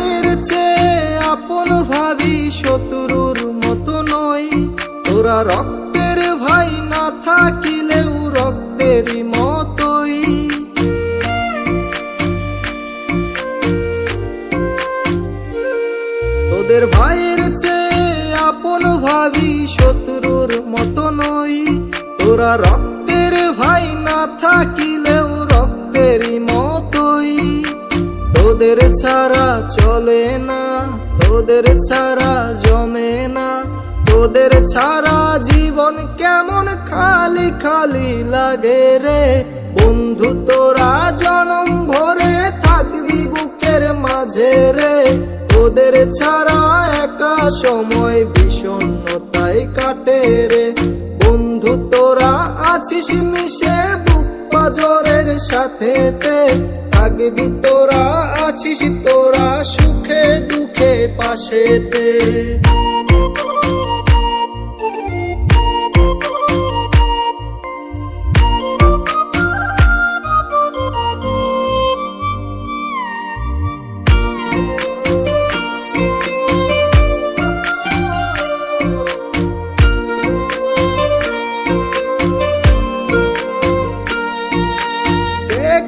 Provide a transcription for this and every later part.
ভাইয়ের চেয়ে আপন ভাবি, শত্রুর মতো নই। তোরা রক্তের ভাই না থাকিলেও রক্তেরই মতোই। তোদের ভাইয়ের চেয়ে আপন ভাবি, শত্রুর মতো নই। তোরা রক্তের ভাই না থাকিলেও রক্তেরই মতোই। তোদের ছাড়া চলে না, তোদের ছাড়া জমে না, তোদের ছাড়া জীবন কেমন খালি খালি লাগে রে। বন্ধু তোরা জনম ভরে থাকবি বুকের মাঝে রে। তোদের ছাড়া একা সময় বিষণ্ণতায় কাটে রে। বন্ধু তোরা আছিস মিশে বুক পাজরের সাথেতে, থাকবি তোরা আছিস তোরা সুখে দুঃখে পাশেতে।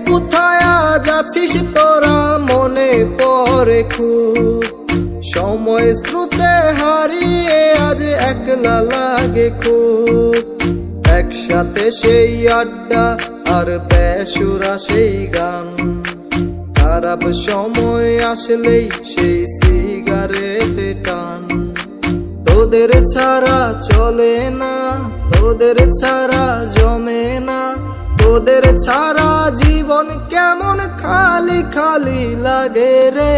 কোথায় আজ আছিস তোরা মনে পড়ে খুব, সময় স্রোতে হারিয়ে আজ একলা লাগে খুব। একসাথে সেই আড্ডা আর বেসুরা সেই গান, খারাপ সময় আসলেই সেই সিগারেটে টান। তোদের ছাড়া চলে না, তোদের ছাড়া জমে না, তোদের ছাড়া জীবন কেমন খালি খালি লাগে রে।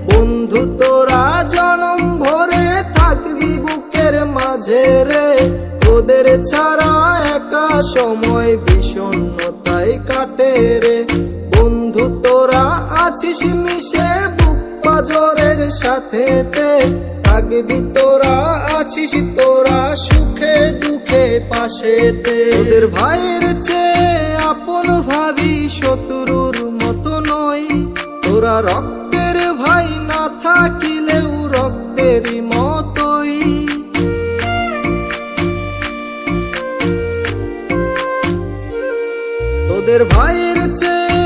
বন্ধু তোরা জনম ভরে থাকবি বুকের মাঝে রে। তোদের ছাড়া একা সময় বিষণ্ণতায় কাটে রে। বন্ধু তোরা আছিস মিশে বুক পাজরের সাথেতে, থাকবি তোরা আছিস তোরা সুখে দুঃখে পাশেতে। তোদের ভাইয়ের চেয়ে আপন ভাবি, শত্রুর মতো নই। তোরা রক্তের ভাই না থাকিলেও রক্তেরই মতোই। তোদের ভাইয়ের চেয়ে